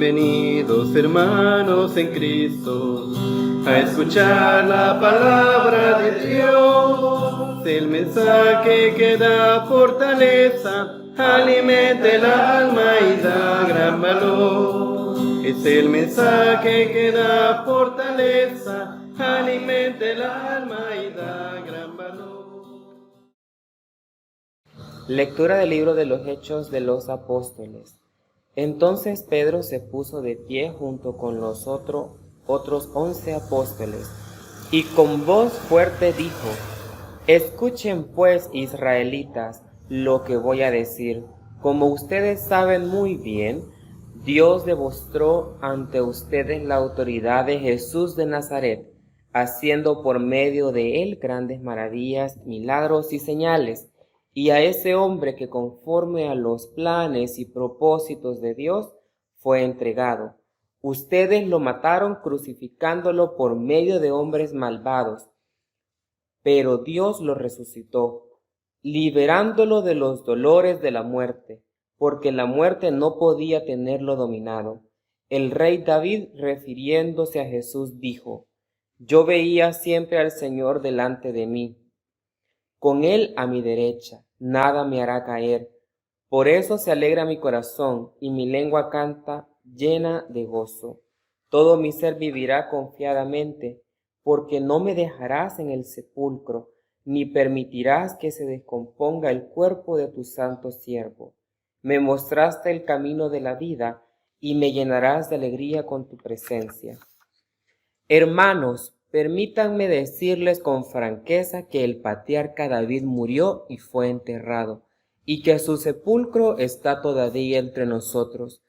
Bienvenidos hermanos en Cristo a escuchar la palabra de Dios, el mensaje que da fortaleza, alimenta el alma y da gran valor. Es el mensaje que da fortaleza, alimenta el alma y da gran valor. Lectura del libro de los Hechos de los Apóstoles. Entonces Pedro se puso de pie junto con los otros 11 apóstoles, y con voz fuerte dijo: Escuchen pues, israelitas, lo que voy a decir. Como ustedes saben muy bien, Dios demostró ante ustedes la autoridad de Jesús de Nazaret, haciendo por medio de él grandes maravillas, milagros y señales. Y a ese hombre que conforme a los planes y propósitos de Dios fue entregado. Ustedes lo mataron crucificándolo por medio de hombres malvados, pero Dios lo resucitó, liberándolo de los dolores de la muerte, porque la muerte no podía tenerlo dominado. El rey David, refiriéndose a Jesús, dijo: Yo veía siempre al Señor delante de mí. Con él a mi derecha, nada me hará caer. Por eso se alegra mi corazón, y mi lengua canta llena de gozo. Todo mi ser vivirá confiadamente, porque no me dejarás en el sepulcro, ni permitirás que se descomponga el cuerpo de tu santo siervo. Me mostraste el camino de la vida, y me llenarás de alegría con tu presencia. Hermanos, permítanme decirles con franqueza que el patriarca David murió y fue enterrado, y que su sepulcro está todavía entre nosotros.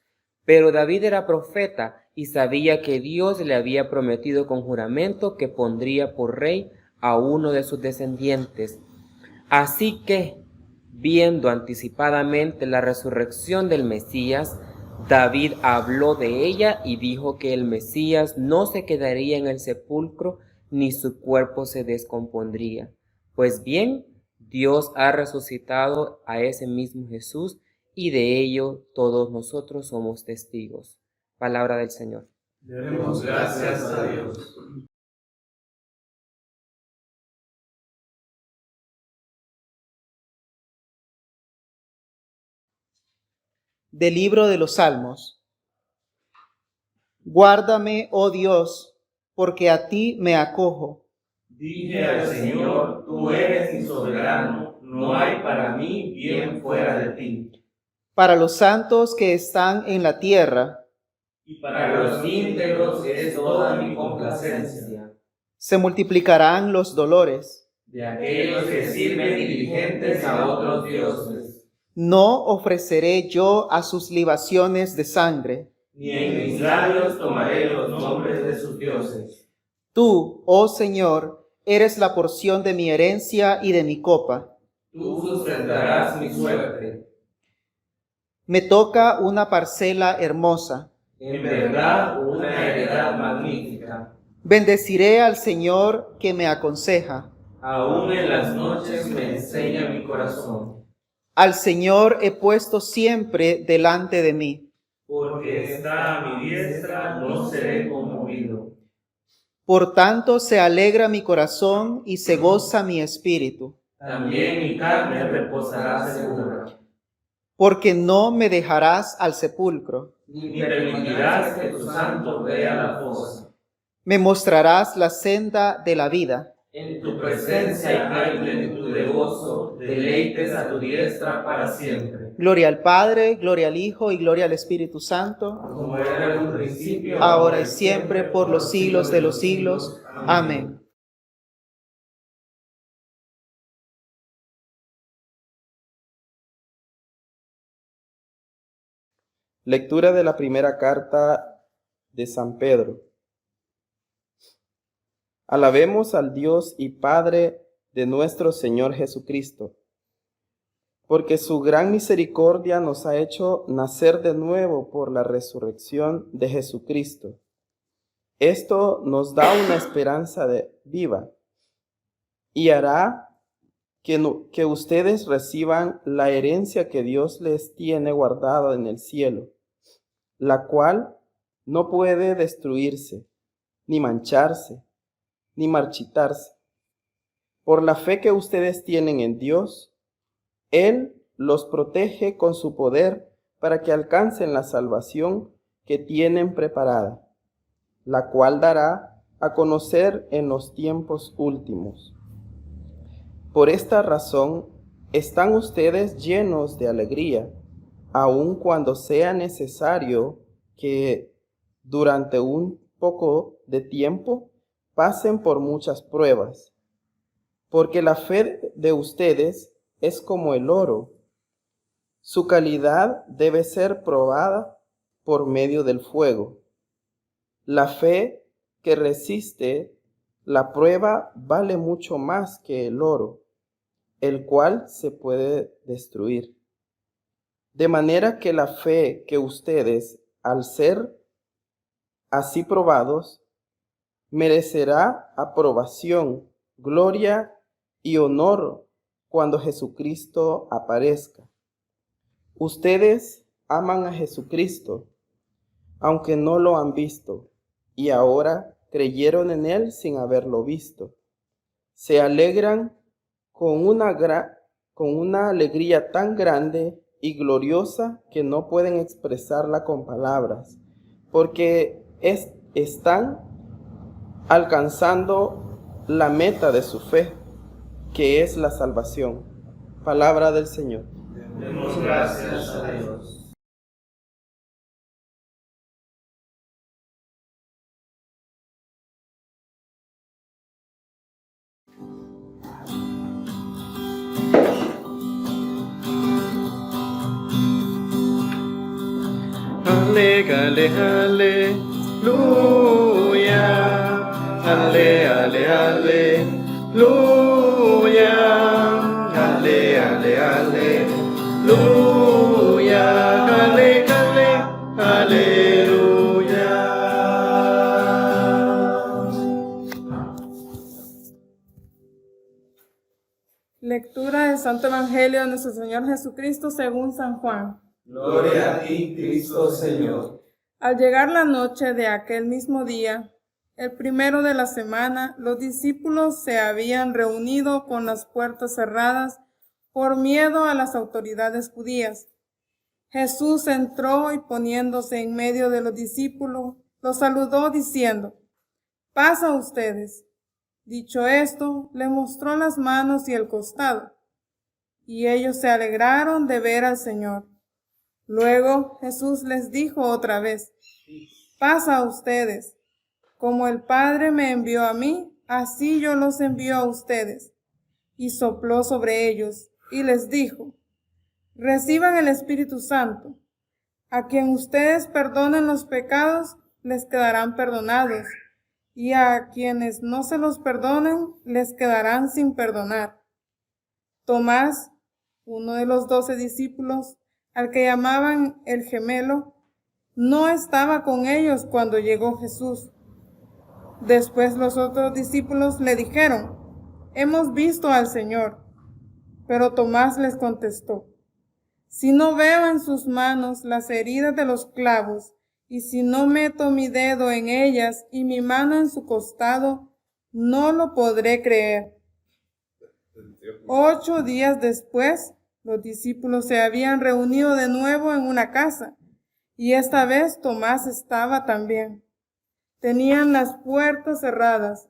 Pero David era profeta y sabía que Dios le había prometido con juramento que pondría por rey a uno de sus descendientes. Así que, viendo anticipadamente la resurrección del Mesías, David habló de ella y dijo que el Mesías no se quedaría en el sepulcro ni su cuerpo se descompondría. Pues bien, Dios ha resucitado a ese mismo Jesús y de ello todos nosotros somos testigos. Palabra del Señor. Demos gracias a Dios. Del libro de los Salmos. Guárdame, oh Dios, porque a ti me acojo. Dije al Señor, tú eres mi soberano, no hay para mí bien fuera de ti. Para los santos que están en la tierra, Y para los íntegros es toda mi complacencia. se multiplicarán los dolores. De aquellos que sirven diligentes a otros dioses. No ofreceré yo a sus libaciones de sangre. Ni en mis labios tomaré los nombres de sus dioses. Tú, oh Señor, eres la porción de mi herencia y de mi copa. Tú sustentarás mi suerte. Me toca una parcela hermosa. En verdad, una heredad magnífica. Bendeciré al Señor que me aconseja. Aún en las noches me enseña mi corazón. Al Señor he puesto siempre delante de mí. Porque está a mi diestra, no seré conmovido. Por tanto se alegra mi corazón y se goza mi espíritu. También mi carne reposará segura. Porque no me dejarás al sepulcro. Ni permitirás que tu santo vea la fosa. Me mostrarás la senda de la vida. En tu presencia hay plenitud de gozo, deleites a tu diestra para siempre. Gloria al Padre, gloria al Hijo y gloria al Espíritu Santo, Como era en un principio, ahora y siempre, por los siglos de los siglos. Amén. Lectura de la primera carta de San Pedro. Alabemos al Dios y Padre de nuestro Señor Jesucristo, porque su gran misericordia nos ha hecho nacer de nuevo por la resurrección de Jesucristo. Esto nos da una esperanza viva y hará que ustedes reciban la herencia que Dios les tiene guardada en el cielo, la cual no puede destruirse, ni mancharse, ni marchitarse. Por la fe que ustedes tienen en Dios, Él los protege con su poder para que alcancen la salvación que tienen preparada, la cual dará a conocer en los tiempos últimos. Por esta razón, están ustedes llenos de alegría, aun cuando sea necesario que durante un poco de tiempo pasen por muchas pruebas, porque la fe de ustedes es como el oro. Su calidad debe ser probada por medio del fuego. La fe que resiste la prueba vale mucho más que el oro, el cual se puede destruir. De manera que la fe que ustedes, al ser así probados, merecerá aprobación, gloria y honor cuando Jesucristo aparezca. Ustedes aman a Jesucristo, aunque no lo han visto, y ahora creyeron en Él sin haberlo visto. Se alegran con una alegría tan grande y gloriosa que no pueden expresarla con palabras, porque están alcanzando la meta de su fe, que es la salvación. Palabra del Señor. Demos gracias a Dios. Ale, ale, aleluya. Ale, ale, aleluya. Ale, ale, aleluya. Ale, ale, aleluya. Lectura del Santo Evangelio de nuestro Señor Jesucristo según San Juan. Gloria a ti, Cristo Señor. Al llegar la noche de aquel mismo día, el primero de la semana, los discípulos se habían reunido con las puertas cerradas por miedo a las autoridades judías. Jesús entró y poniéndose en medio de los discípulos, los saludó diciendo: «Paz a ustedes». Dicho esto, le mostró las manos y el costado, y ellos se alegraron de ver al Señor. Luego Jesús les dijo otra vez: «Paz a ustedes. Como el Padre me envió a mí, así yo los envío a ustedes». Y sopló sobre ellos y les dijo: «Reciban el Espíritu Santo. A quien ustedes perdonen los pecados, les quedarán perdonados, y a quienes no se los perdonen, les quedarán sin perdonar». Tomás, uno de los 12 discípulos, al que llamaban el gemelo, no estaba con ellos cuando llegó Jesús. Después los otros discípulos le dijeron: «Hemos visto al Señor». Pero Tomás les contestó: «Si no veo en sus manos las heridas de los clavos, y si no meto mi dedo en ellas y mi mano en su costado, no lo podré creer». 8 días después, los discípulos se habían reunido de nuevo en una casa, y esta vez Tomás estaba también. Tenían las puertas cerradas,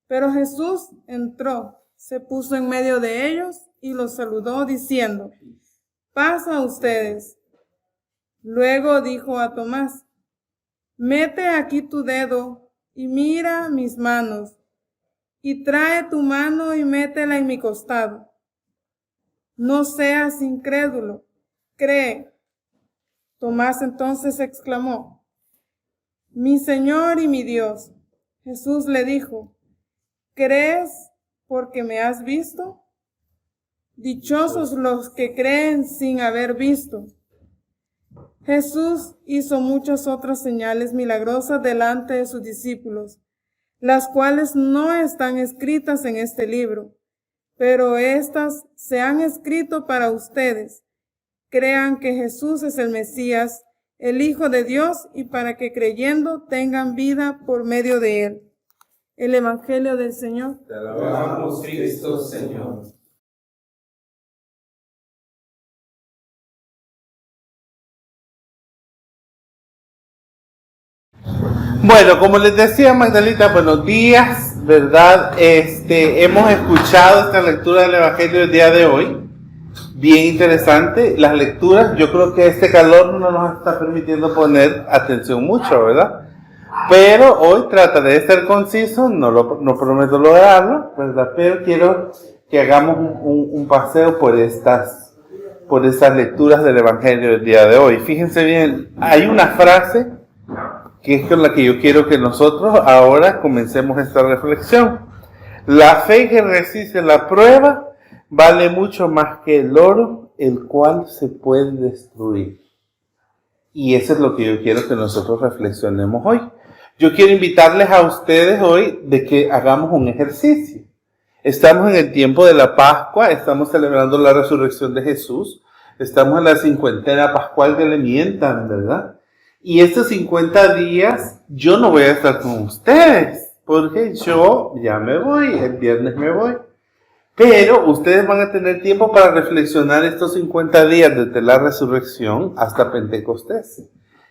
pero Jesús entró, se puso en medio de ellos y los saludó diciendo: «Paz a ustedes». Luego dijo a Tomás: «Mete aquí tu dedo y mira mis manos, y trae tu mano y métela en mi costado. No seas incrédulo, cree». Tomás entonces exclamó: «Mi Señor y mi Dios». Jesús le dijo: «¿Crees porque me has visto? Dichosos los que creen sin haber visto». Jesús hizo muchas otras señales milagrosas delante de sus discípulos, las cuales no están escritas en este libro, pero estas se han escrito para ustedes. Crean que Jesús es el Mesías, el Hijo de Dios, y para que creyendo tengan vida por medio de él. El Evangelio del Señor. Te alabamos, Cristo, Señor. Bueno, como les decía Magdalita, buenos días, ¿verdad? Hemos escuchado esta lectura del Evangelio del día de hoy. Bien interesante. Las lecturas, yo creo que este calor no nos está permitiendo poner atención mucho, ¿verdad? Pero hoy trataré de ser conciso, no prometo lograrlo, ¿verdad? Pero quiero que hagamos un paseo por estas lecturas del Evangelio del día de hoy. Fíjense bien, hay una frase que es con la que yo quiero que nosotros ahora comencemos esta reflexión. La fe que resiste la prueba vale mucho más que el oro, el cual se puede destruir. Y eso es lo que yo quiero que nosotros reflexionemos hoy. Yo quiero invitarles a ustedes hoy de que hagamos un ejercicio. Estamos en el tiempo de la Pascua, estamos celebrando la resurrección de Jesús, estamos en la cincuentena pascual que le mientan, ¿verdad? Y estos 50 días yo no voy a estar con ustedes, porque yo ya me voy, el viernes me voy. Pero ustedes van a tener tiempo para reflexionar estos 50 días desde la resurrección hasta Pentecostés.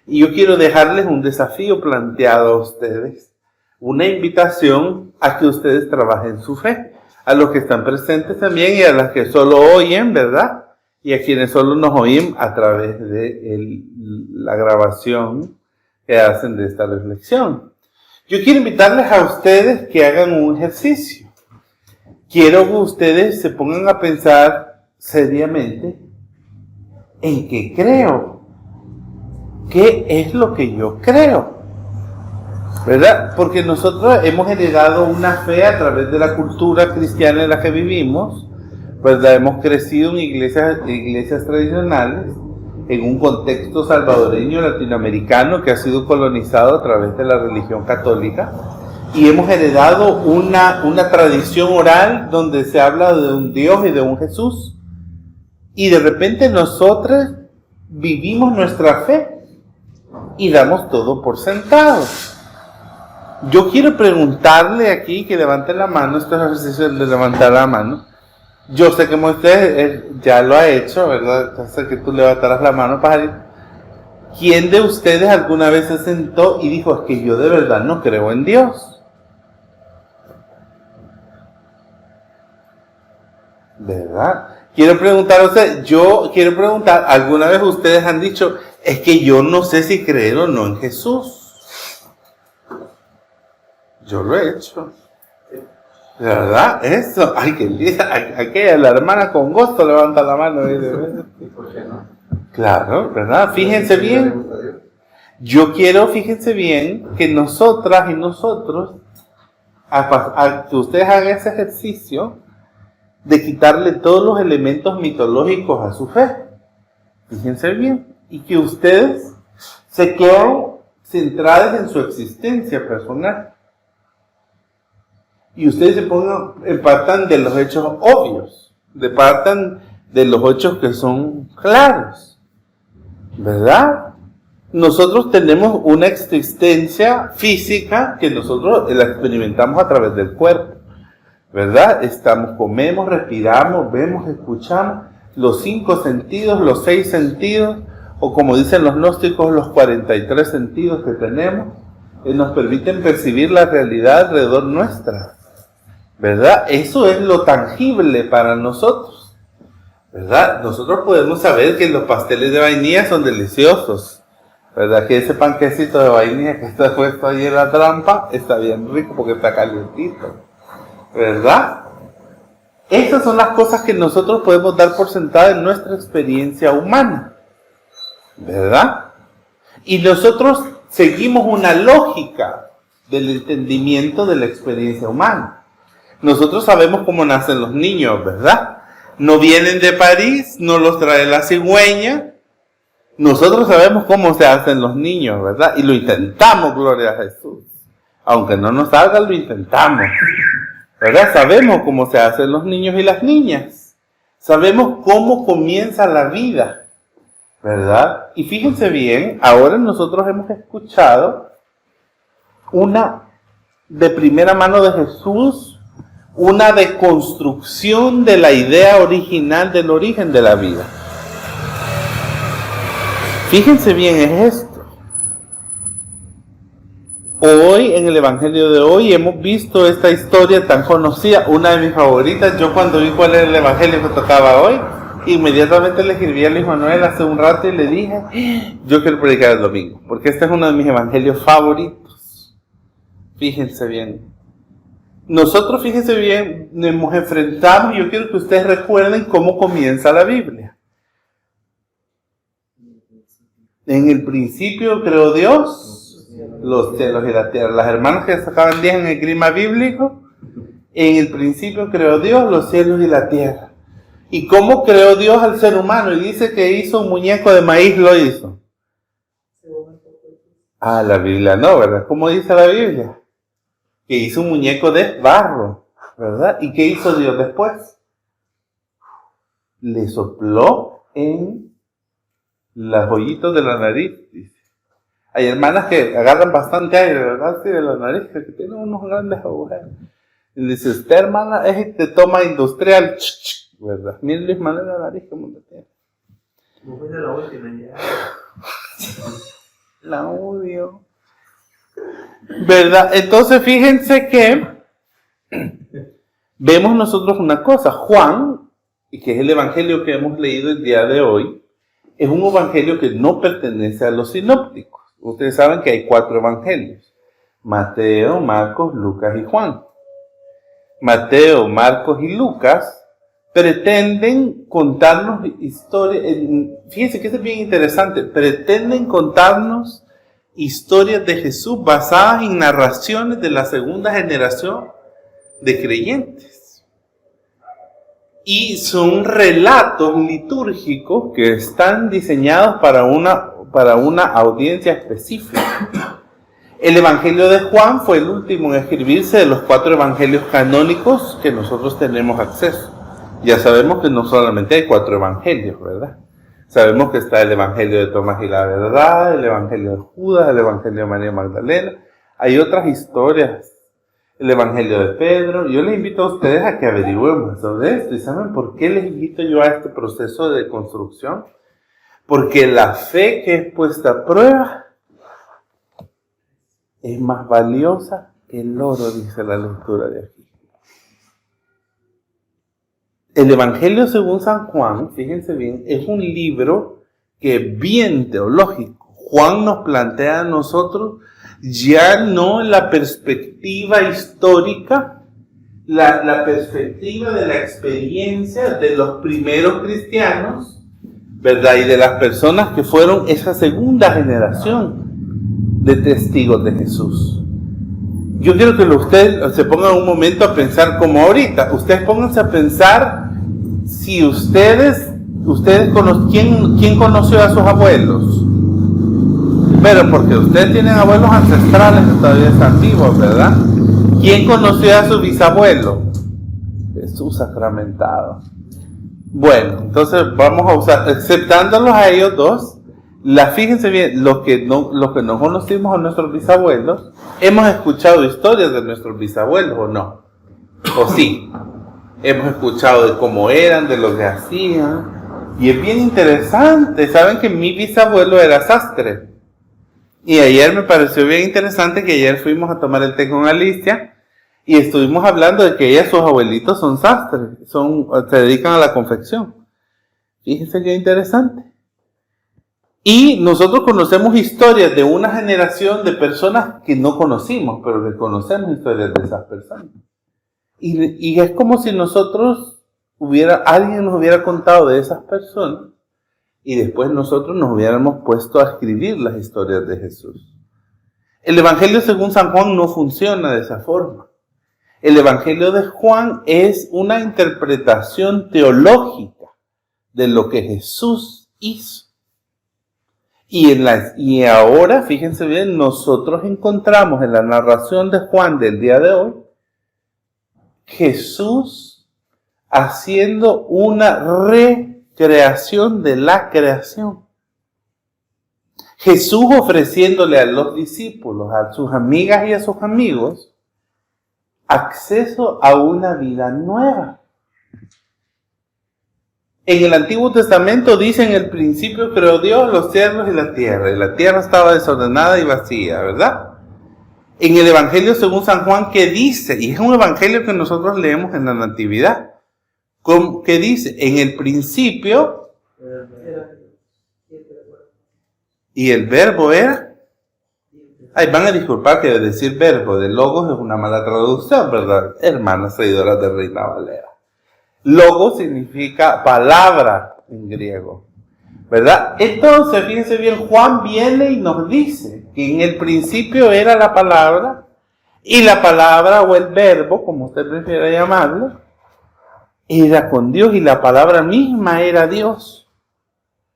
Y yo quiero dejarles un desafío planteado a ustedes, una invitación a que ustedes trabajen su fe, a los que están presentes también y a las que solo oyen, ¿verdad? Y a quienes solo nos oyen a través de la grabación que hacen de esta reflexión. Yo quiero invitarles a ustedes que hagan un ejercicio. Quiero que ustedes se pongan a pensar seriamente en qué creo. ¿Qué es lo que yo creo? ¿Verdad? Porque nosotros hemos heredado una fe a través de la cultura cristiana en la que vivimos, ¿verdad? Hemos crecido en iglesias tradicionales, en un contexto salvadoreño latinoamericano que ha sido colonizado a través de la religión católica, y hemos heredado una tradición oral donde se habla de un Dios y de un Jesús, y de repente nosotros vivimos nuestra fe y damos todo por sentado. Yo quiero preguntarle aquí, que levante la mano, este ejercicio de levantar la mano. Yo sé que Moisés ya lo ha hecho, ¿verdad? Entonces que tú levantarás la mano, pajarito. ¿Quién de ustedes alguna vez se sentó y dijo, es que yo de verdad no creo en Dios? ¿Verdad? Quiero preguntar a ustedes, ¿alguna vez ustedes han dicho, es que yo no sé si creer o no en Jesús? Yo lo he hecho. ¿Verdad? Eso. Ay, qué linda. Aquella, la hermana con gusto levanta la mano. ¿Por qué no? Claro, ¿verdad? Fíjense bien. Fíjense bien, que nosotras y nosotros, que ustedes hagan ese ejercicio de quitarle todos los elementos mitológicos a su fe. Fíjense bien. Y que ustedes se queden centrados en su existencia personal. Y ustedes partan de los hechos obvios, partan de los hechos que son claros, ¿verdad? Nosotros tenemos una existencia física que nosotros la experimentamos a través del cuerpo, ¿verdad? Comemos, respiramos, vemos, escuchamos, los 5 sentidos, los 6 sentidos, o como dicen los gnósticos, los 43 sentidos que tenemos, nos permiten percibir la realidad alrededor nuestra. ¿Verdad? Eso es lo tangible para nosotros, ¿verdad? Nosotros podemos saber que los pasteles de vainilla son deliciosos, ¿verdad? Que ese panquecito de vainilla que está puesto ahí en la trampa está bien rico porque está calientito, ¿verdad? Estas son las cosas que nosotros podemos dar por sentadas en nuestra experiencia humana, ¿verdad? Y nosotros seguimos una lógica del entendimiento de la experiencia humana. Nosotros sabemos cómo nacen los niños, ¿verdad? No vienen de París, no los trae la cigüeña. Nosotros sabemos cómo se hacen los niños, ¿verdad? Y lo intentamos, gloria a Jesús. Aunque no nos salga, lo intentamos, ¿verdad? Sabemos cómo se hacen los niños y las niñas. Sabemos cómo comienza la vida, ¿verdad? Y fíjense bien, ahora nosotros hemos escuchado una de primera mano de Jesús, una deconstrucción de la idea original del origen de la vida. Fíjense bien, es esto. Hoy, en el Evangelio de hoy, hemos visto esta historia tan conocida, una de mis favoritas. Yo cuando vi cuál era el Evangelio que tocaba hoy, inmediatamente le escribí a Luis Manuel hace un rato y le dije, yo quiero predicar el domingo, porque este es uno de mis evangelios favoritos. Fíjense bien. Nosotros, fíjense bien, nos enfrentamos, y yo quiero que ustedes recuerden cómo comienza la Biblia. En el principio creó Dios los cielos y la tierra. Las hermanas que sacaban 10 en el grima bíblico, en el principio creó Dios los cielos y la tierra. ¿Y cómo creó Dios al ser humano? Y dice que hizo un muñeco de maíz, lo hizo. Ah, la Biblia no, ¿verdad? ¿Cómo dice la Biblia? Que hizo un muñeco de barro, ¿verdad? ¿Y qué hizo Dios después? Le sopló en los hoyitos de la nariz, dice. Hay hermanas que agarran bastante aire, ¿verdad? Sí, de la nariz, que tienen unos grandes agujeros. Y dice, usted, hermana, es de toma industrial, ¿verdad? Miren Luis Manuel la nariz como te tiene. ¿Cómo fue la última ya? La odio. ¿Verdad? Entonces fíjense que vemos nosotros una cosa. Juan, que es el evangelio que hemos leído el día de hoy, es un evangelio que no pertenece a los sinópticos. Ustedes saben que hay 4 evangelios: Mateo, Marcos, Lucas y Juan. Mateo, Marcos y Lucas pretenden contarnos historias. Fíjense que esto es bien interesante. Pretenden contarnos historias de Jesús basadas en narraciones de la segunda generación de creyentes. Y son relatos litúrgicos que están diseñados para una audiencia específica. El Evangelio de Juan fue el último en escribirse de los 4 evangelios canónicos que nosotros tenemos acceso. Ya sabemos que no solamente hay 4 evangelios, ¿verdad? Sabemos que está el Evangelio de Tomás y la Verdad, el Evangelio de Judas, el Evangelio de María Magdalena. Hay otras historias, el Evangelio de Pedro. Yo les invito a ustedes a que averigüemos sobre esto. ¿Y saben por qué les invito yo a este proceso de construcción? Porque la fe que es puesta a prueba es más valiosa que el oro, dice la lectura de aquí. El Evangelio según San Juan, fíjense bien, es un libro que es bien teológico. Juan nos plantea a nosotros ya no la perspectiva histórica, la perspectiva de la experiencia de los primeros cristianos, ¿verdad? Y de las personas que fueron esa segunda generación de testigos de Jesús. Yo quiero que ustedes se pongan un momento a pensar como ahorita. Ustedes pónganse a pensar si ¿quién conoció a sus abuelos? Pero porque ustedes tienen abuelos ancestrales que todavía están vivos, ¿verdad? ¿Quién conoció a su bisabuelo? Jesús sacramentado. Bueno, entonces vamos a usar, aceptándolos a ellos dos. Fíjense bien, los que no conocimos a nuestros bisabuelos, hemos escuchado historias de nuestros bisabuelos, ¿o no? ¿O sí? Hemos escuchado de cómo eran, de lo que hacían. Y es bien interesante. Saben que mi bisabuelo era sastre. Y ayer me pareció bien interesante que ayer fuimos a tomar el té con Alicia y estuvimos hablando de que sus abuelitos son sastres, se dedican a la confección. Fíjense qué interesante. Y nosotros conocemos historias de una generación de personas que no conocimos, pero que conocemos historias de esas personas. Y es como si alguien nos hubiera contado de esas personas y después nosotros nos hubiéramos puesto a escribir las historias de Jesús. El Evangelio según San Juan no funciona de esa forma. El Evangelio de Juan es una interpretación teológica de lo que Jesús hizo. Y ahora, fíjense bien, nosotros encontramos en la narración de Juan del día de hoy, Jesús haciendo una recreación de la creación. Jesús ofreciéndole a los discípulos, a sus amigas y a sus amigos, acceso a una vida nueva. En el Antiguo Testamento dice: en el principio creó Dios los cielos y la tierra estaba desordenada y vacía, ¿verdad? En el Evangelio según San Juan, ¿qué dice? Y es un evangelio que nosotros leemos en la Natividad. ¿Qué dice? En el principio, y el verbo era... Ay, van a disculpar que decir verbo de logos es una mala traducción, ¿verdad? Hermanas seguidoras de Reina Valera. Logos significa palabra en griego, ¿verdad? Entonces, fíjense bien, Juan viene y nos dice que en el principio era la palabra, y la palabra o el verbo, como usted prefiera llamarlo, era con Dios, y la palabra misma era Dios.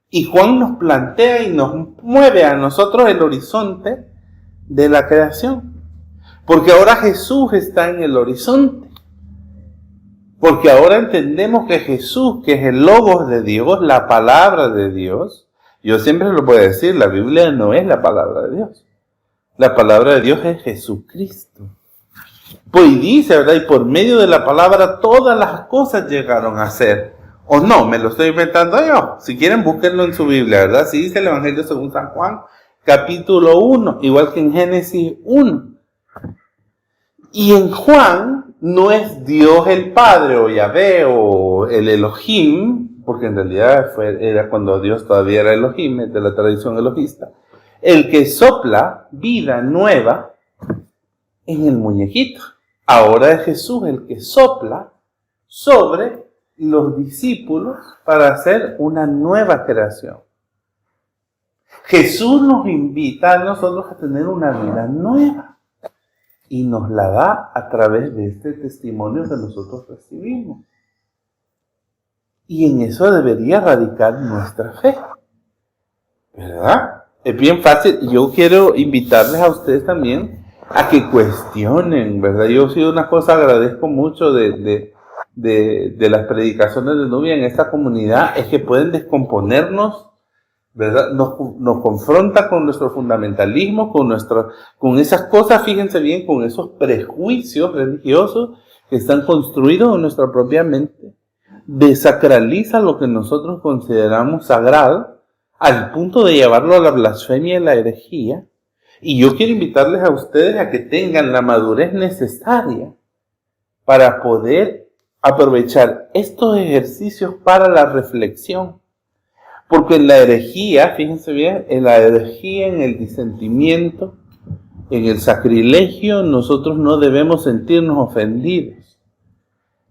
Y Juan nos plantea y nos mueve a nosotros el horizonte de la creación, porque ahora Jesús está en el horizonte. Porque ahora entendemos que Jesús, que es el Logos de Dios, la palabra de Dios, yo siempre lo voy a decir, la Biblia no es la palabra de Dios. La palabra de Dios es Jesucristo. Pues dice, ¿verdad? Y por medio de la palabra todas las cosas llegaron a ser. O no, me lo estoy inventando yo. Si quieren, búsquenlo en su Biblia, ¿verdad? Si dice el Evangelio según San Juan, capítulo 1, igual que en Génesis 1. Y en Juan no es Dios el Padre o Yahvé o el Elohim, porque en realidad era cuando Dios todavía era Elohim, de la tradición elohista, el que sopla vida nueva en el muñequito. Ahora es Jesús el que sopla sobre los discípulos para hacer una nueva creación. Jesús nos invita a nosotros a tener una vida nueva. Y nos la da a través de este testimonio que nosotros recibimos. Y en eso debería radicar nuestra fe, ¿verdad? Es bien fácil. Yo quiero invitarles a ustedes también a que cuestionen, ¿verdad? Yo sí una cosa agradezco mucho de las predicaciones de Nubia en esta comunidad, es que pueden descomponernos, ¿verdad? Nos confronta con nuestro fundamentalismo, con esas cosas, fíjense bien, con esos prejuicios religiosos que están construidos en nuestra propia mente. Desacraliza lo que nosotros consideramos sagrado al punto de llevarlo a la blasfemia y la herejía. Y yo quiero invitarles a ustedes a que tengan la madurez necesaria para poder aprovechar estos ejercicios para la reflexión. Porque en la herejía, fíjense bien, en la herejía, en el disentimiento, en el sacrilegio, nosotros no debemos sentirnos ofendidos.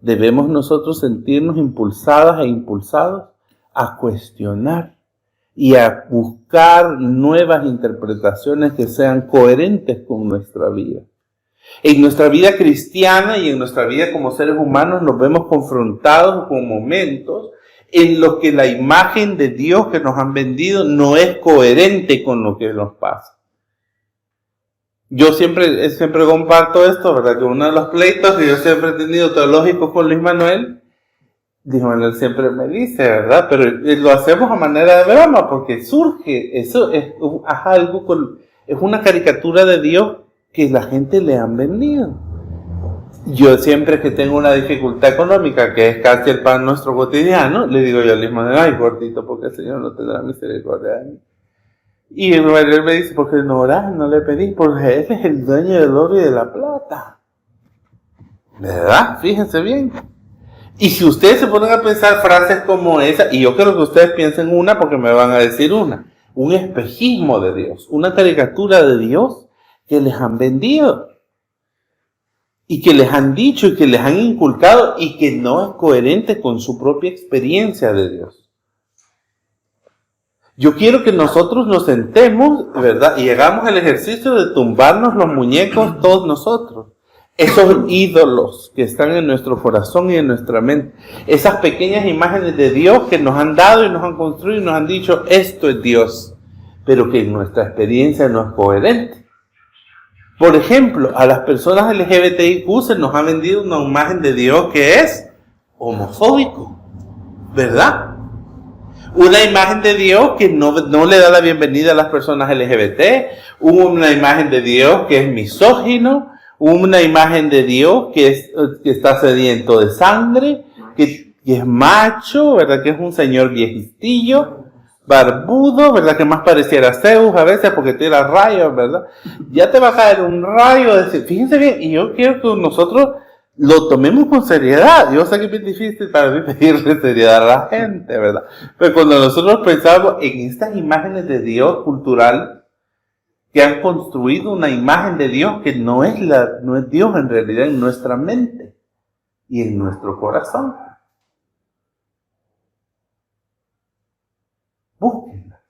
Debemos nosotros sentirnos impulsadas e impulsados a cuestionar y a buscar nuevas interpretaciones que sean coherentes con nuestra vida. En nuestra vida cristiana y en nuestra vida como seres humanos nos vemos confrontados con momentos en los que la imagen de Dios que nos han vendido no es coherente con lo que nos pasa. Yo siempre comparto esto, ¿verdad? Que uno de los pleitos que yo siempre he tenido teológicos con Luis Manuel, siempre me dice, ¿verdad? Pero lo hacemos a manera de broma, porque surge, eso es algo, es una caricatura de Dios que la gente le han vendido. Yo siempre que tengo una dificultad económica, que es casi el pan nuestro cotidiano, le digo yo a Luis Manuel: ay, gordito, porque el Señor no tendrá misericordia de mí. Y él me dice: porque no orás, no le pedís, porque Él es el dueño del oro y de la plata. ¿Verdad? Fíjense bien. Y si ustedes se ponen a pensar frases como esa, y yo quiero que ustedes piensen una porque me van a decir una, un espejismo de Dios, una caricatura de Dios que les han vendido. Y que les han dicho y que les han inculcado y que no es coherente con su propia experiencia de Dios. Yo quiero que nosotros nos sentemos, ¿verdad? Y hagamos el ejercicio de tumbarnos los muñecos todos nosotros. Esos ídolos que están en nuestro corazón y en nuestra mente. Esas pequeñas imágenes de Dios que nos han dado y nos han construido y nos han dicho: esto es Dios. Pero que en nuestra experiencia no es coherente. Por ejemplo, a las personas LGBTIQ se nos ha vendido una imagen de Dios que es homofóbico, ¿verdad? Una imagen de Dios que no le da la bienvenida a las personas LGBT, una imagen de Dios que es misógino, una imagen de Dios que está sediento de sangre, que es macho, ¿verdad? Que es un señor viejistillo, barbudo, ¿verdad? Que más pareciera Zeus a veces porque tira rayos, ¿verdad? Ya te va a caer un rayo, fíjense bien, y yo quiero que nosotros lo tomemos con seriedad. Yo sé que es bien difícil para mí pedirle seriedad a la gente, ¿verdad? Pero cuando nosotros pensamos en estas imágenes de Dios cultural, que han construido una imagen de Dios que no es Dios en realidad en nuestra mente y en nuestro corazón. Búsquenla.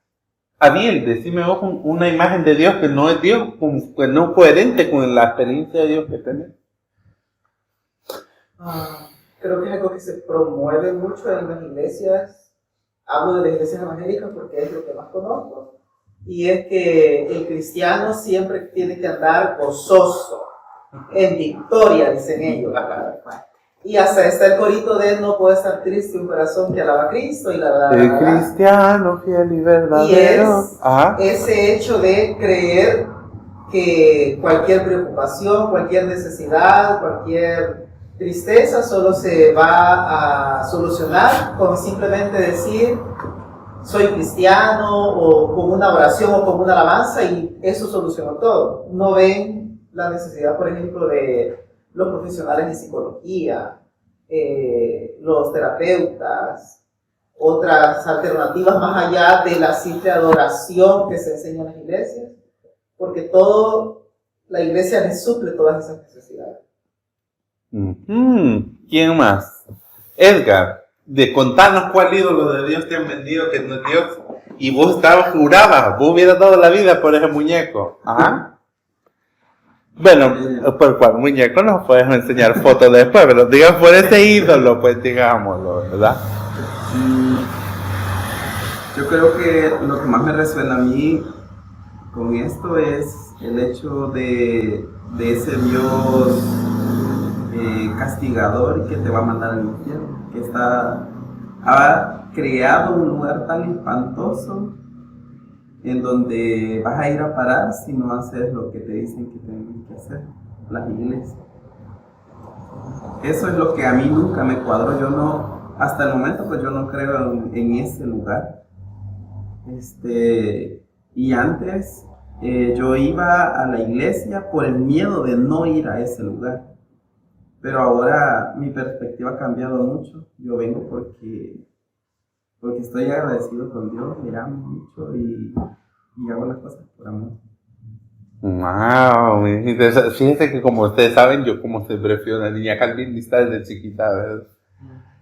Ariel, decime vos una imagen de Dios que no es Dios, que no es coherente con la experiencia de Dios que tenés. Creo que es algo que se promueve mucho en las iglesias. Hablo de las iglesias evangélicas porque es lo que más conozco. Y es que el cristiano siempre tiene que andar gozoso, en victoria, dicen ellos. Y hasta está el corito de no puede estar triste un corazón que alaba a Cristo. Y el cristiano fiel y verdadero. Y es ese hecho de creer que cualquier preocupación, cualquier necesidad, cualquier tristeza solo se va a solucionar con simplemente decir soy cristiano o con una oración o con una alabanza y eso solucionó todo. No ven la necesidad, por ejemplo, de los profesionales de psicología, los terapeutas, otras alternativas más allá de la simple adoración que se enseña en las iglesias, porque la iglesia les suple todas esas necesidades. ¿Quién más? Edgar, de contarnos cuál ídolo de Dios te han vendido que no es Dios y vos jurabas, vos hubieras dado la vida por ese muñeco. Ajá. Bueno, por cuál muñeco nos puedes enseñar fotos después, pero digamos por ese ídolo, pues digámoslo, ¿verdad? Yo creo que lo que más me resuena a mí con esto es el hecho de ese Dios castigador que te va a mandar al infierno, que ha creado un lugar tan espantoso en donde vas a ir a parar si no haces lo que te dicen que tienes que hacer, las iglesias. Eso es lo que a mí nunca me cuadró. Hasta el momento pues yo no creo en ese lugar. Y antes yo iba a la iglesia por el miedo de no ir a ese lugar. Pero ahora mi perspectiva ha cambiado mucho. Yo vengo porque estoy agradecido con Dios, le amo mucho y hago las cosas por amor. Wow, fíjense que como ustedes saben, yo como siempre fui una niña calvinista desde chiquita, ¿verdad?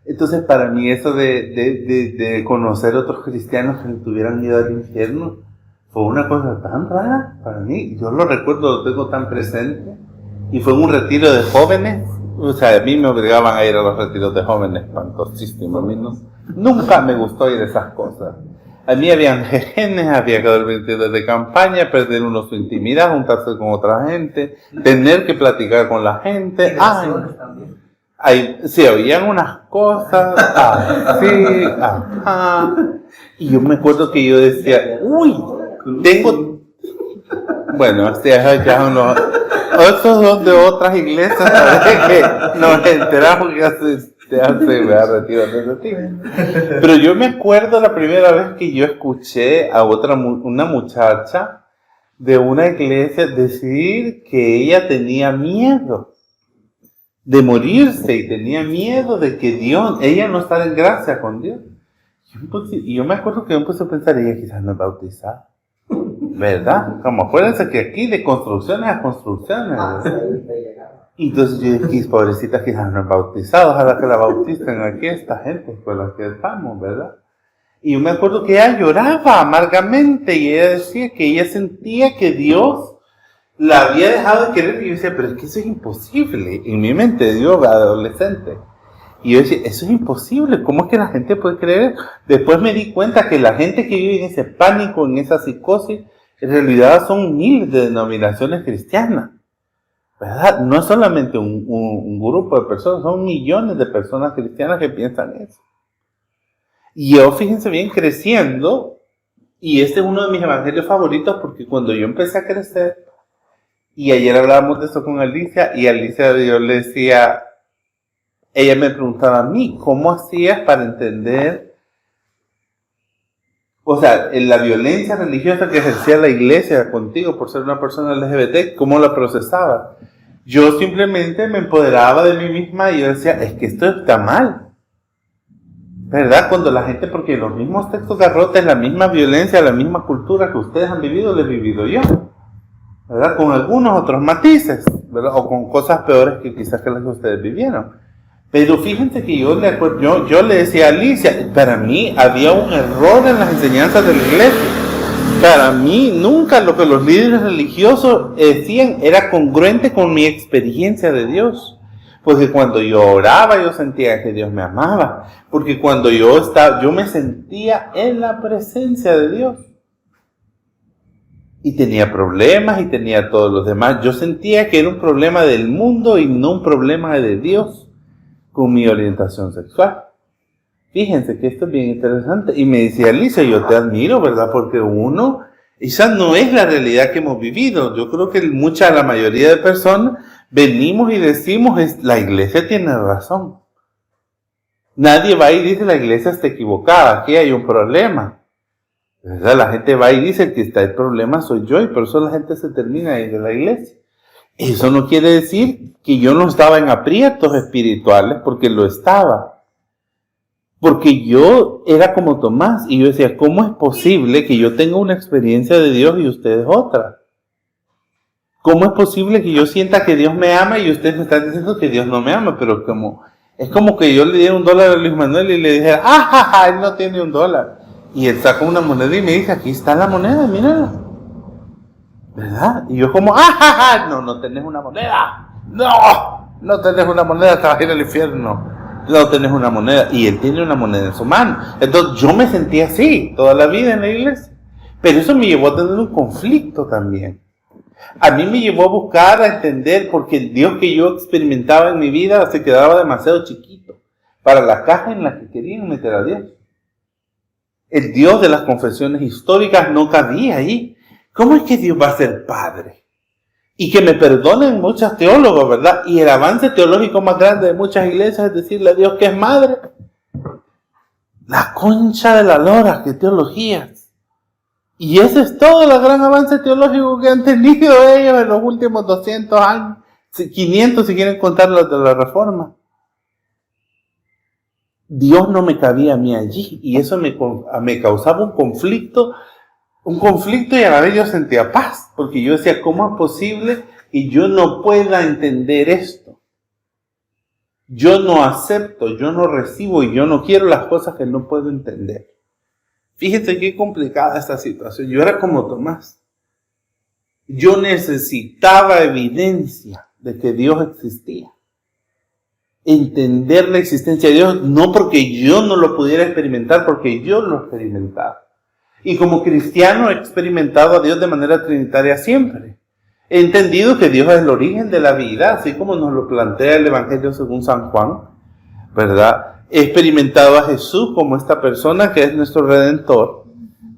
Entonces para mí eso de conocer otros cristianos que tuvieran ido al infierno fue una cosa tan rara para mí. Yo lo recuerdo, lo tengo tan presente. Y fue un retiro de jóvenes. O sea, a mí me obligaban a ir a los retiros de jóvenes, espantosísimo. A mí nunca me gustó ir a esas cosas. A mí habían jejenes, había que dar vestidos de campaña, perder uno su intimidad, juntarse con otra gente, tener que platicar con la gente. Sí, oían unas cosas, así, ajá. Y yo me acuerdo que yo decía, uy, bueno, ya uno... Estos son de otras iglesias, ¿sabes? Que nos enteramos que hace retiro de ese tipo. Pero yo me acuerdo la primera vez que yo escuché a una muchacha de una iglesia decir que ella tenía miedo de morirse y tenía miedo de que ella no estaba en gracia con Dios. Y yo me acuerdo que yo empecé a pensar, ella quizás no es bautizada. ¿Verdad? Como acuérdense que aquí de construcciones a construcciones. Y entonces yo dije, pobrecita, quizás no es bautizada, ojalá que la bauticen aquí esta gente con la que estamos, ¿verdad? Y yo me acuerdo que ella lloraba amargamente y ella decía que ella sentía que Dios la había dejado de querer. Y yo decía, pero es que eso es imposible. En mi mente, Dios, adolescente. Y yo decía, eso es imposible, ¿cómo es que la gente puede creer? Después me di cuenta que la gente que vive en ese pánico, en esa psicosis, en realidad son miles de denominaciones cristianas, ¿verdad? No es solamente un grupo de personas, son millones de personas cristianas que piensan eso. Y yo, fíjense bien, creciendo, y este es uno de mis evangelios favoritos porque cuando yo empecé a crecer, y ayer hablábamos de eso con Alicia, y Alicia yo le decía, ella me preguntaba a mí, ¿cómo hacías para entender, o sea, la violencia religiosa que ejercía la iglesia contigo por ser una persona LGBT, cómo la procesaba? Yo simplemente me empoderaba de mí misma y yo decía, es que esto está mal. ¿Verdad? Cuando la gente, porque los mismos textos garrotes, la misma violencia, la misma cultura que ustedes han vivido, la he vivido yo. ¿Verdad? Con algunos otros matices, ¿verdad? O con cosas peores que quizás que las que ustedes vivieron. Pero fíjense que yo le decía a Alicia, para mí había un error en las enseñanzas de la iglesia. Para mí nunca lo que los líderes religiosos decían era congruente con mi experiencia de Dios. Porque cuando yo oraba, yo sentía que Dios me amaba. Porque cuando yo me sentía en la presencia de Dios. Y tenía problemas y tenía todos los demás. Yo sentía que era un problema del mundo y no un problema de Dios con mi orientación sexual. Fíjense que esto es bien interesante. Y me decía Alicia, yo te admiro, ¿verdad? Porque esa no es la realidad que hemos vivido. Yo creo que la mayoría de personas venimos y decimos, la iglesia tiene razón. Nadie va y dice, la iglesia está equivocada, aquí hay un problema. ¿Verdad? La gente va y dice, que el problema soy yo, y por eso la gente se termina de ir de la iglesia. Eso no quiere decir que yo no estaba en aprietos espirituales, porque lo estaba. Porque yo era como Tomás, y yo decía, ¿cómo es posible que yo tenga una experiencia de Dios y ustedes otra? ¿Cómo es posible que yo sienta que Dios me ama y ustedes me están diciendo que Dios no me ama? Pero es como que yo le diera $1 a Luis Manuel y le dijera, él no tiene $1. Y él saca una moneda y me dice, aquí está la moneda, mírala. ¿Verdad? Y yo como, no tenés una moneda. No tenés una moneda, te vas a ir al infierno. No tenés una moneda. Y él tiene una moneda en su mano. Entonces yo me sentía así toda la vida en la iglesia. Pero eso me llevó a tener un conflicto también. A mí me llevó a buscar, a entender, porque el Dios que yo experimentaba en mi vida se quedaba demasiado chiquito para la caja en la que querían meter a Dios. El Dios de las confesiones históricas no cabía ahí. ¿Cómo es que Dios va a ser padre? Y que me perdonen muchos teólogos, ¿verdad? Y el avance teológico más grande de muchas iglesias es decirle a Dios que es madre. La concha de la lora, qué teologías. Y ese es todo el gran avance teológico que han tenido ellos en los últimos 200 años. 500 si quieren contar los de la Reforma. Dios no me cabía a mí allí. Y eso me causaba un conflicto y a la vez yo sentía paz. Porque yo decía, ¿cómo es posible que yo no pueda entender esto? Yo no acepto, yo no recibo y yo no quiero las cosas que no puedo entender. Fíjense qué complicada esta situación. Yo era como Tomás. Yo necesitaba evidencia de que Dios existía. Entender la existencia de Dios, no porque yo no lo pudiera experimentar, porque yo lo experimentaba. Y como cristiano he experimentado a Dios de manera trinitaria siempre. He entendido que Dios es el origen de la vida, así como nos lo plantea el Evangelio según San Juan, ¿verdad? He experimentado a Jesús como esta persona que es nuestro Redentor,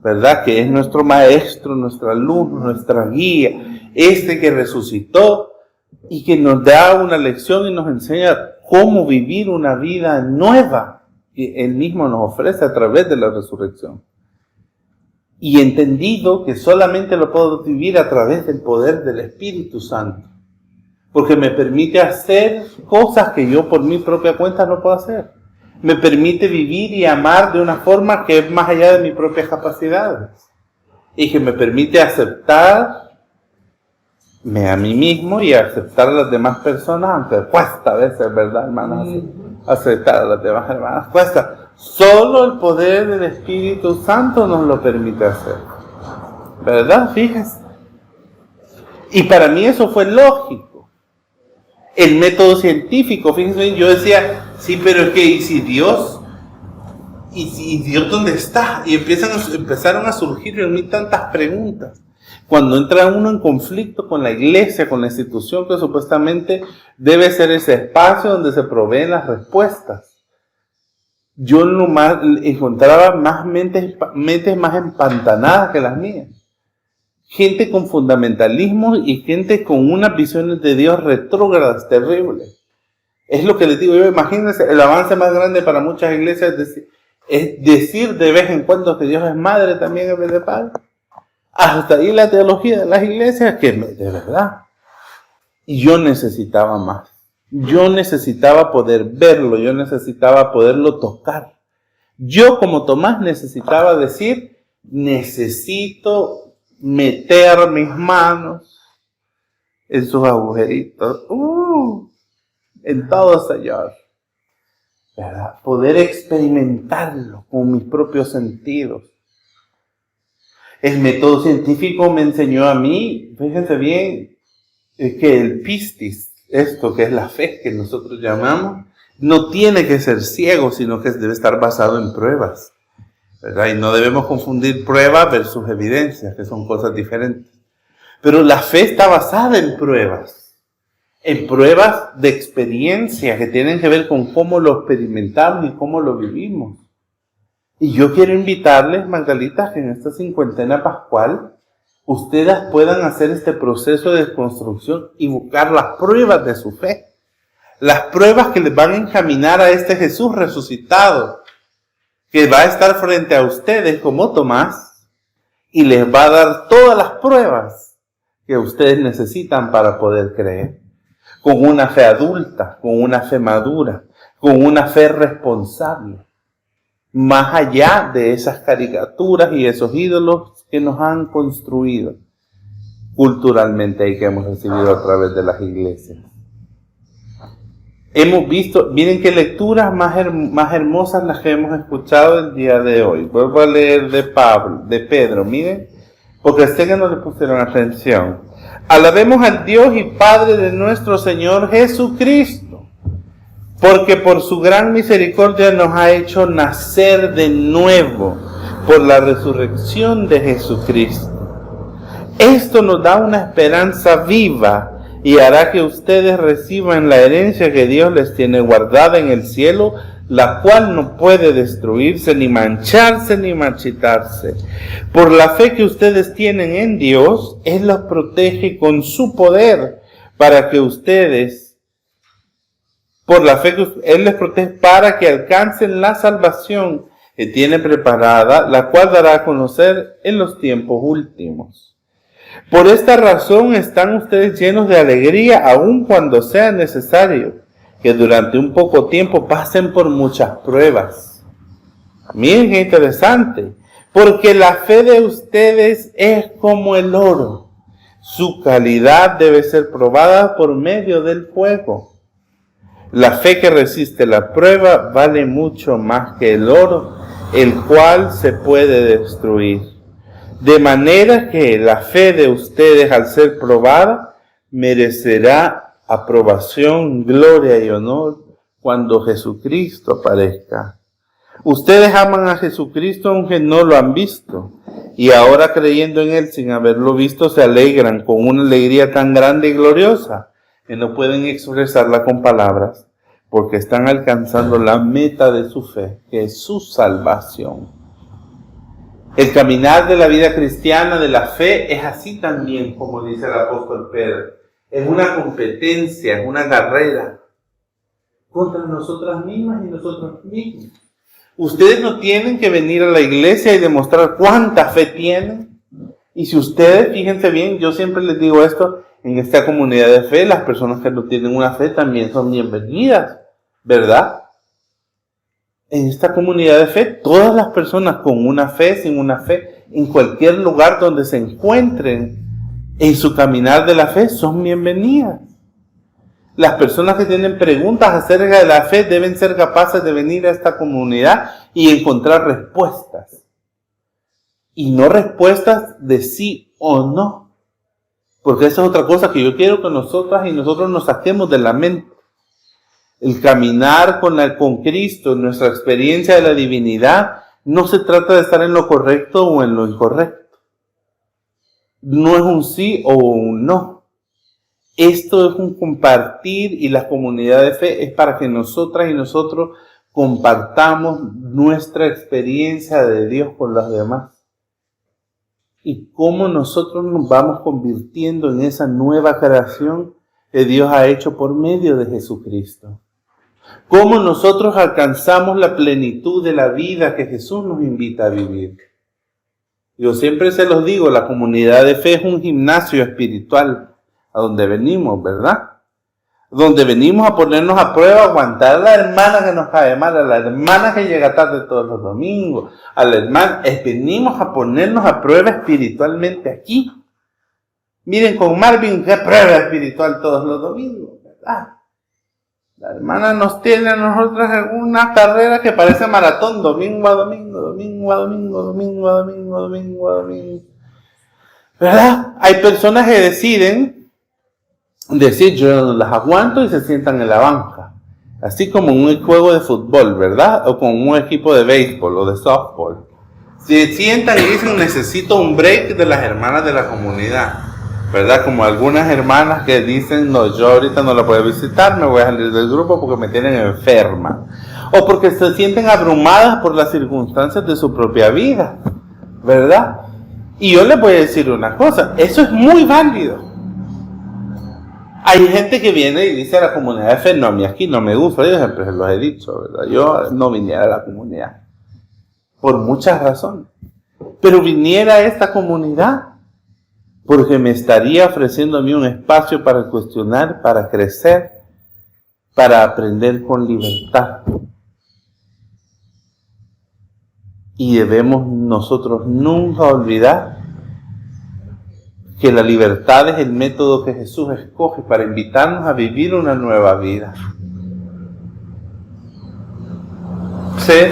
¿verdad? Que es nuestro Maestro, nuestra luz, nuestra guía, que resucitó y que nos da una lección y nos enseña cómo vivir una vida nueva que Él mismo nos ofrece a través de la resurrección. Y he entendido que solamente lo puedo vivir a través del poder del Espíritu Santo, porque me permite hacer cosas que yo por mi propia cuenta no puedo hacer. Me permite vivir y amar de una forma que es más allá de mis propias capacidades. Y que me permite aceptarme a mí mismo y aceptar a las demás personas, aunque cuesta a veces, ¿verdad, hermanas? Aceptar a las demás hermanas cuesta. Solo el poder del Espíritu Santo nos lo permite hacer. ¿Verdad? Fíjense. Y para mí eso fue lógico. El método científico, fíjense, yo decía, sí, pero es que, ¿y si Dios dónde está? Y empezaron a surgir en mí tantas preguntas. Cuando entra uno en conflicto con la iglesia, con la institución que supuestamente debe ser ese espacio donde se proveen las respuestas. yo nomás encontraba más mentes más empantanadas que las mías. Gente con fundamentalismo y gente con unas visiones de Dios retrógradas, terribles. Es lo que les digo yo, imagínense, el avance más grande para muchas iglesias es decir de vez en cuando que Dios es madre también en vez de padre. Hasta ahí la teología de las iglesias, que de verdad. Y yo necesitaba más. Yo necesitaba poder verlo, yo necesitaba poderlo tocar. Yo como Tomás necesitaba decir, necesito meter mis manos en sus agujeritos. En todo, Señor. ¿Verdad? Poder experimentarlo con mis propios sentidos. El método científico me enseñó a mí, fíjense bien, que el pistis, esto que es la fe que nosotros llamamos, no tiene que ser ciego, sino que debe estar basado en pruebas, ¿verdad? Y no debemos confundir prueba versus evidencia, que son cosas diferentes. Pero la fe está basada en pruebas de experiencia que tienen que ver con cómo lo experimentamos y cómo lo vivimos. Y yo quiero invitarles, Magdalitas, que en esta cincuentena pascual, ustedes puedan hacer este proceso de desconstrucción y buscar las pruebas de su fe. Las pruebas que les van a encaminar a este Jesús resucitado, que va a estar frente a ustedes como Tomás, y les va a dar todas las pruebas que ustedes necesitan para poder creer. Con una fe adulta, con una fe madura, con una fe responsable. Más allá de esas caricaturas y esos ídolos que nos han construido culturalmente y que hemos recibido a través de las iglesias. Hemos visto, miren qué lecturas más hermosas las que hemos escuchado el día de hoy. Vuelvo a leer de Pedro, miren, porque sé que no le pusieron atención. Alabemos al Dios y Padre de nuestro Señor Jesucristo, porque por su gran misericordia nos ha hecho nacer de nuevo por la resurrección de Jesucristo. Esto nos da una esperanza viva y hará que ustedes reciban la herencia que Dios les tiene guardada en el cielo, la cual no puede destruirse, ni mancharse, ni marchitarse. Por la fe que ustedes tienen en Dios, Él los protege con su poder para que ustedes, por la fe que Él les protege para que alcancen la salvación que tiene preparada, la cual dará a conocer en los tiempos últimos. Por esta razón están ustedes llenos de alegría, aun cuando sea necesario que durante un poco tiempo pasen por muchas pruebas. Miren qué interesante, porque la fe de ustedes es como el oro. Su calidad debe ser probada por medio del fuego. La fe que resiste la prueba vale mucho más que el oro, el cual se puede destruir. De manera que la fe de ustedes, al ser probada, merecerá aprobación, gloria y honor cuando Jesucristo aparezca. Ustedes aman a Jesucristo aunque no lo han visto, y ahora creyendo en Él sin haberlo visto se alegran con una alegría tan grande y gloriosa que no pueden expresarla con palabras, porque están alcanzando la meta de su fe, que es su salvación. El caminar de la vida cristiana, de la fe, es así también, como dice el apóstol Pedro. Es una competencia, es una carrera contra nosotras mismas y nosotros mismos. Ustedes no tienen que venir a la iglesia y demostrar cuánta fe tienen. Y si ustedes, fíjense bien, yo siempre les digo esto, en esta comunidad de fe, las personas que no tienen una fe también son bienvenidas, ¿verdad? En esta comunidad de fe, todas las personas con una fe, sin una fe, en cualquier lugar donde se encuentren en su caminar de la fe, son bienvenidas. Las personas que tienen preguntas acerca de la fe deben ser capaces de venir a esta comunidad y encontrar respuestas. Y no respuestas de sí o no. Porque esa es otra cosa que yo quiero que nosotras y nosotros nos saquemos de la mente. El caminar con Cristo, nuestra experiencia de la divinidad, no se trata de estar en lo correcto o en lo incorrecto. No es un sí o un no. Esto es un compartir y la comunidad de fe es para que nosotras y nosotros compartamos nuestra experiencia de Dios con los demás. Y cómo nosotros nos vamos convirtiendo en esa nueva creación que Dios ha hecho por medio de Jesucristo. Cómo nosotros alcanzamos la plenitud de la vida que Jesús nos invita a vivir. Yo siempre se los digo, la comunidad de fe es un gimnasio espiritual a donde venimos, ¿verdad? Donde venimos a ponernos a prueba, a aguantar a la hermana que nos cae mal, a la hermana que llega tarde todos los domingos, a la hermana, venimos a ponernos a prueba espiritualmente aquí. Miren con Marvin, qué prueba espiritual todos los domingos, ¿verdad? La hermana nos tiene a nosotros en una carrera que parece maratón, domingo a domingo, domingo a domingo, domingo a domingo, domingo a domingo. ¿Verdad? Hay personas que deciden decir, yo no las aguanto y se sientan en la banca. Así como en un juego de fútbol, ¿verdad? O con un equipo de béisbol o de softball. Se sientan y dicen, necesito un break de las hermanas de la comunidad. ¿Verdad? Como algunas hermanas que dicen, no, yo ahorita no la puedo visitar, me voy a salir del grupo porque me tienen enferma. O porque se sienten abrumadas por las circunstancias de su propia vida. ¿Verdad? Y yo les voy a decir una cosa, eso es muy válido. Hay gente que viene y dice a la comunidad de fe, no, a mí aquí no me gusta, yo siempre se los he dicho, ¿verdad? Yo no viniera a la comunidad. Por muchas razones. Pero viniera a esta comunidad porque me estaría ofreciendo a mí un espacio para cuestionar, para crecer, para aprender con libertad. Y debemos nosotros nunca olvidar que la libertad es el método que Jesús escoge para invitarnos a vivir una nueva vida. Ser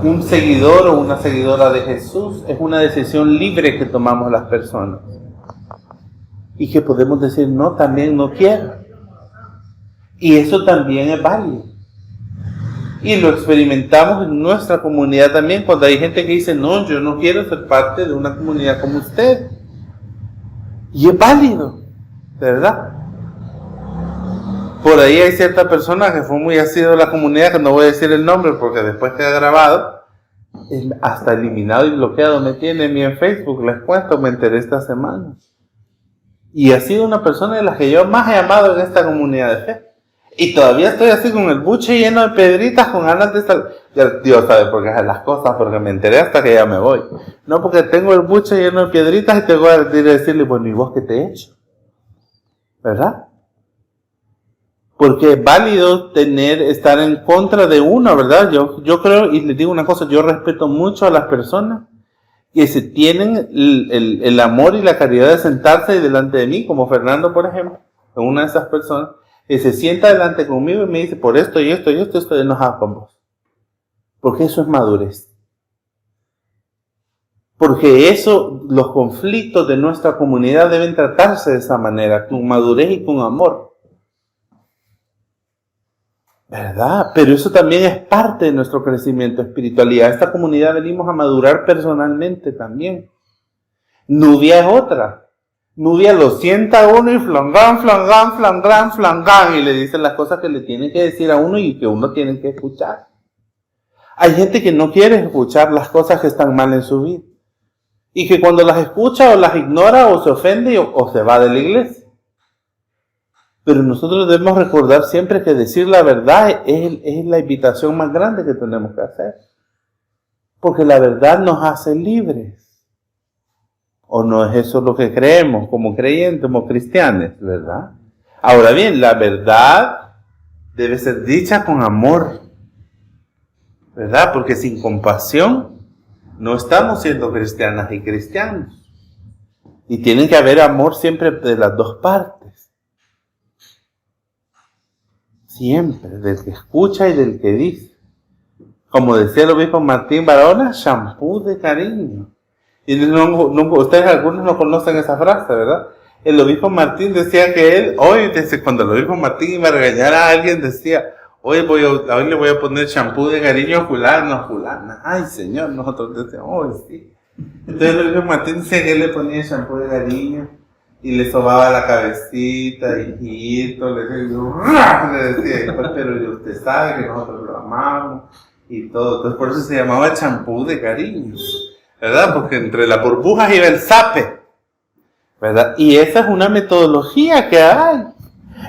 un seguidor o una seguidora de Jesús es una decisión libre que tomamos las personas. Y que podemos decir, no, también no quiero. Y eso también es válido. Y lo experimentamos en nuestra comunidad también, cuando hay gente que dice, no, yo no quiero ser parte de una comunidad como usted. Y es válido, ¿verdad? Por ahí hay cierta persona que fue muy asiduo de la comunidad, que no voy a decir el nombre porque después queda grabado, hasta eliminado y bloqueado me tiene en mi Facebook, les cuento, me enteré esta semana. Y ha sido una persona de las que yo más he amado en esta comunidad de fe. Y todavía estoy así con el buche lleno de piedritas, con ganas de estar... Dios sabe por qué hacen las cosas, porque me enteré hasta que ya me voy. No, porque tengo el buche lleno de piedritas y tengo que decirle, bueno, ¿y vos qué te he hecho? ¿Verdad? Porque es válido estar en contra de uno, ¿verdad? Yo creo, y les digo una cosa, yo respeto mucho a las personas que se tienen el amor y la caridad de sentarse delante de mí, como Fernando, por ejemplo, una de esas personas, que se sienta delante conmigo y me dice, por esto y esto y esto, estoy enojado con vos. Porque eso es madurez. Porque los conflictos de nuestra comunidad deben tratarse de esa manera, con madurez y con amor. ¿Verdad? Pero eso también es parte de nuestro crecimiento espiritual. Y a esta comunidad venimos a madurar personalmente también. Nubia es otra. Nubia lo sienta a uno y flangán, y le dicen las cosas que le tienen que decir a uno y que uno tiene que escuchar. Hay gente que no quiere escuchar las cosas que están mal en su vida. Y que cuando las escucha o las ignora o se ofende o se va de la iglesia. Pero nosotros debemos recordar siempre que decir la verdad es la invitación más grande que tenemos que hacer. Porque la verdad nos hace libres. ¿O no es eso lo que creemos como creyentes, como cristianos, verdad? Ahora bien, la verdad debe ser dicha con amor, ¿verdad? Porque sin compasión no estamos siendo cristianas y cristianos. Y tiene que haber amor siempre de las dos partes. Siempre, del que escucha y del que dice. Como decía el obispo Martín Barahona, shampoo de cariño. Y ustedes algunos no conocen esa frase, ¿verdad? El obispo Martín decía que él, cuando el obispo Martín iba a regañar a alguien, decía, hoy le voy a poner shampoo de cariño a fulana. Ay, señor, nosotros decíamos, sí. Entonces el obispo Martín decía que él le ponía shampoo de cariño y le sobaba la cabecita, hijito, le decía, pero usted sabe que nosotros lo amamos y todo. Entonces por eso se llamaba champú de cariño, ¿verdad? Porque entre las burbujas iba el zape, ¿verdad? Y esa es una metodología que hay.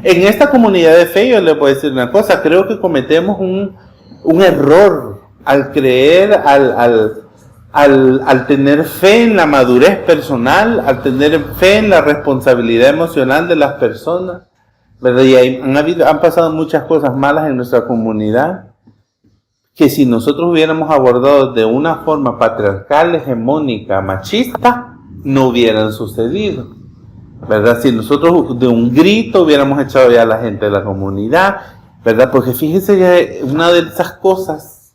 En esta comunidad de fe yo le puedo decir una cosa, creo que cometemos un error al creer, al tener fe en la madurez personal, al tener fe en la responsabilidad emocional de las personas, ¿verdad? Y han pasado muchas cosas malas en nuestra comunidad, que si nosotros hubiéramos abordado de una forma patriarcal, hegemónica, machista, no hubieran sucedido, ¿verdad? Si nosotros de un grito hubiéramos echado ya a la gente de la comunidad, ¿verdad? Porque fíjense que una de esas cosas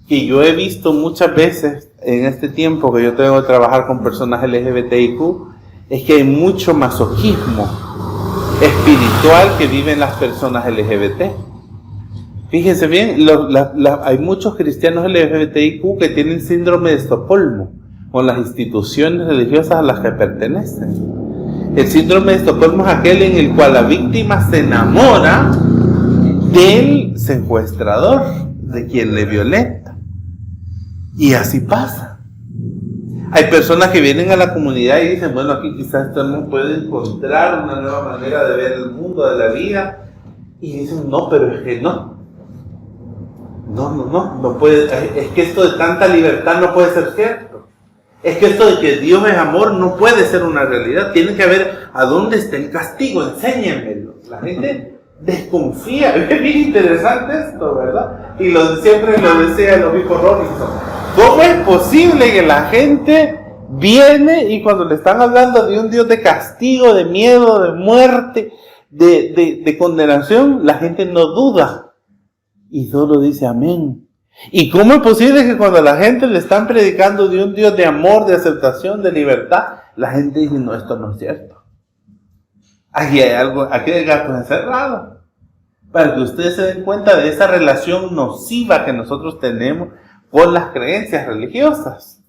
que yo he visto muchas veces en este tiempo que yo tengo que trabajar con personas LGBTIQ, es que hay mucho masoquismo espiritual que viven las personas LGBT. Fíjense bien, hay muchos cristianos LGBTIQ que tienen síndrome de Estocolmo con las instituciones religiosas a las que pertenecen. El síndrome de Estocolmo es aquel en el cual la víctima se enamora del secuestrador, de quien le violenta. Y así pasa. Hay personas que vienen a la comunidad y dicen, bueno, aquí quizás uno puede encontrar una nueva manera de ver el mundo, de la vida. Y dicen, no, pero es que no puede, es que esto de tanta libertad no puede ser cierto. Es que esto de que Dios es amor no puede ser una realidad. Tiene que ver a dónde está el castigo, enséñenmelo. La gente desconfía. Es bien interesante esto, ¿verdad? Y siempre lo decía el obispo Robinson. ¿Cómo es posible que la gente viene y cuando le están hablando de un Dios de castigo, de miedo, de muerte, de condenación, la gente no duda y solo dice amén? ¿Y cómo es posible que cuando la gente le están predicando de un Dios de amor, de aceptación, de libertad, la gente dice, no, esto no es cierto? Aquí hay algo, aquí hay gatos encerrados. Para que ustedes se den cuenta de esa relación nociva que nosotros tenemos con las creencias religiosas,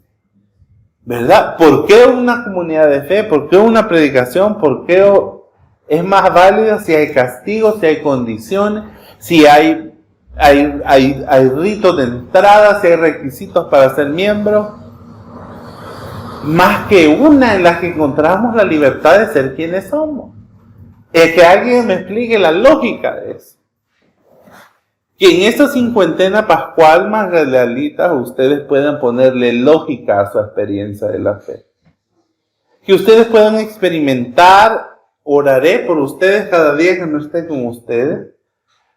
¿verdad? ¿Por qué una comunidad de fe? ¿Por qué una predicación? ¿Por qué es más válida si hay castigos, si hay condiciones, si hay ritos de entrada, si hay requisitos para ser miembro? Más que una en la que encontramos la libertad de ser quienes somos. Es que alguien me explique la lógica de eso. Que en esta cincuentena pascual más realitas ustedes puedan ponerle lógica a su experiencia de la fe. Que ustedes puedan experimentar, oraré por ustedes cada día que no esté con ustedes,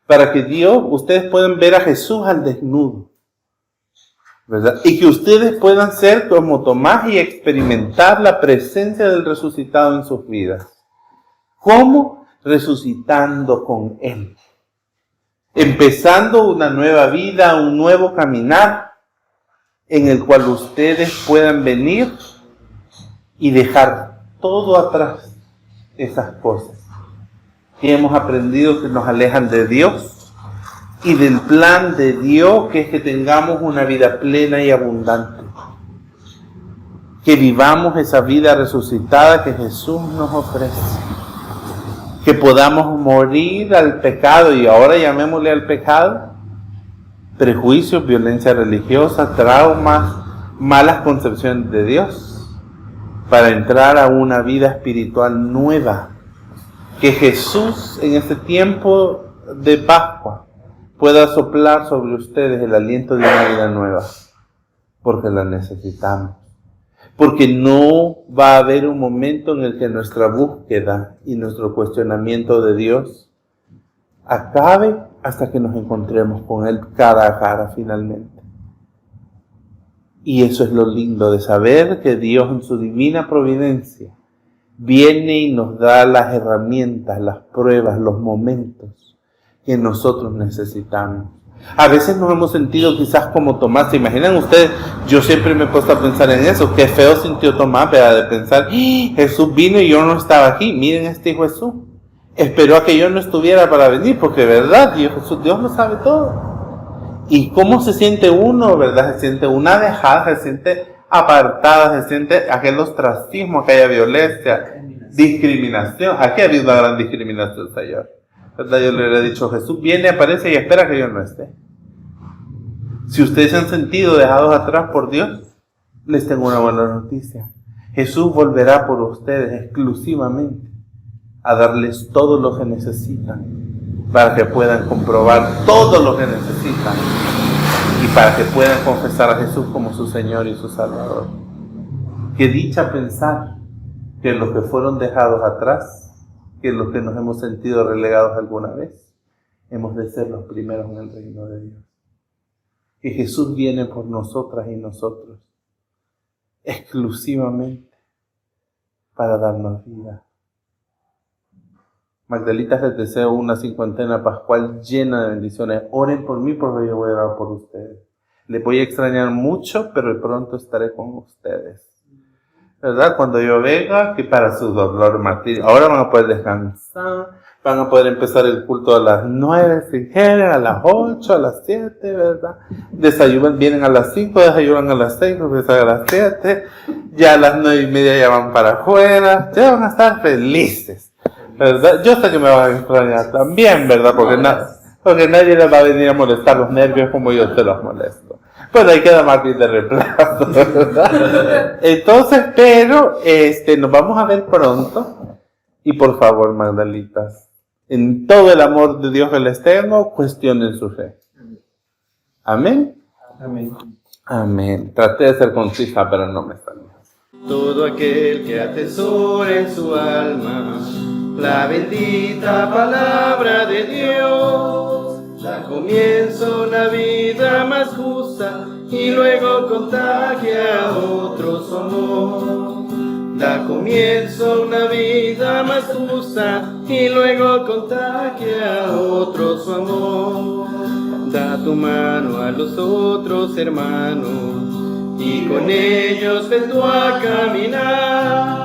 para que ustedes puedan ver a Jesús al desnudo, ¿verdad? Y que ustedes puedan ser como Tomás y experimentar la presencia del resucitado en sus vidas. ¿Cómo? Resucitando con Él. Empezando una nueva vida, un nuevo caminar, en el cual ustedes puedan venir y dejar todo atrás, esas cosas que hemos aprendido que nos alejan de Dios y del plan de Dios, que es que tengamos una vida plena y abundante. Que vivamos esa vida resucitada que Jesús nos ofrece. Que podamos morir al pecado, y ahora llamémosle al pecado, prejuicios, violencia religiosa, traumas, malas concepciones de Dios, para entrar a una vida espiritual nueva. Que Jesús en este tiempo de Pascua pueda soplar sobre ustedes el aliento de una vida nueva, porque la necesitamos. Porque no va a haber un momento en el que nuestra búsqueda y nuestro cuestionamiento de Dios acabe hasta que nos encontremos con Él cara a cara finalmente. Y eso es lo lindo de saber que Dios en su divina providencia viene y nos da las herramientas, las pruebas, los momentos que nosotros necesitamos. A veces nos hemos sentido quizás como Tomás. ¿Se imaginan ustedes? Yo siempre me he puesto a pensar en eso. Qué feo sintió Tomás, ¿verdad? De pensar, Jesús vino y yo no estaba aquí. Miren este hijo Jesús. Esperó a que yo no estuviera para venir, porque verdad, Dios lo sabe todo. ¿Y cómo se siente uno, verdad? Se siente una dejada, se siente apartada, se siente aquel ostracismo, aquella violencia, discriminación. Aquí ha habido una gran discriminación, Señor. ¿Verdad? Yo le hubiera dicho, Jesús viene, aparece y espera que yo no esté. Si ustedes se han sentido dejados atrás por Dios, les tengo una buena noticia. Jesús volverá por ustedes exclusivamente a darles todo lo que necesitan para que puedan comprobar todo lo que necesitan y para que puedan confesar a Jesús como su Señor y su Salvador. Qué dicha pensar que los que fueron dejados atrás, que los que nos hemos sentido relegados alguna vez, hemos de ser los primeros en el reino de Dios. Que Jesús viene por nosotras y nosotros exclusivamente para darnos vida. Magdalitas, les deseo una cincuentena pascual llena de bendiciones. Oren por mí porque yo voy a orar por ustedes. Les voy a extrañar mucho, pero pronto estaré con ustedes. ¿Verdad? Cuando yo venga, que para su dolor martirio. Ahora van a poder descansar, van a poder empezar el culto a las 9, si quieren, a las 8, a las 7, ¿verdad? Desayunan, vienen a las 5, desayunan a las 6, empiezan a las 7, ya a las 9:30 ya van para afuera, ya van a estar felices, ¿verdad? Yo sé que me van a extrañar también, ¿verdad? Porque nadie les va a venir a molestar los nervios como yo se los molesto. Pues ahí queda Martín de reemplazo, ¿verdad? Entonces, pero nos vamos a ver pronto. Y por favor, Magdalitas, en todo el amor de Dios que les tengo, cuestionen su fe. Amén. Amén. Amén. Traté de ser concisa, pero no me salió. Todo aquel que atesora en su alma la bendita palabra de Dios, da comienzo una vida más justa y luego contagia a otros su amor. Da comienzo una vida más justa y luego contagia a otros su amor. Da tu mano a los otros hermanos y con ellos ven tú a caminar.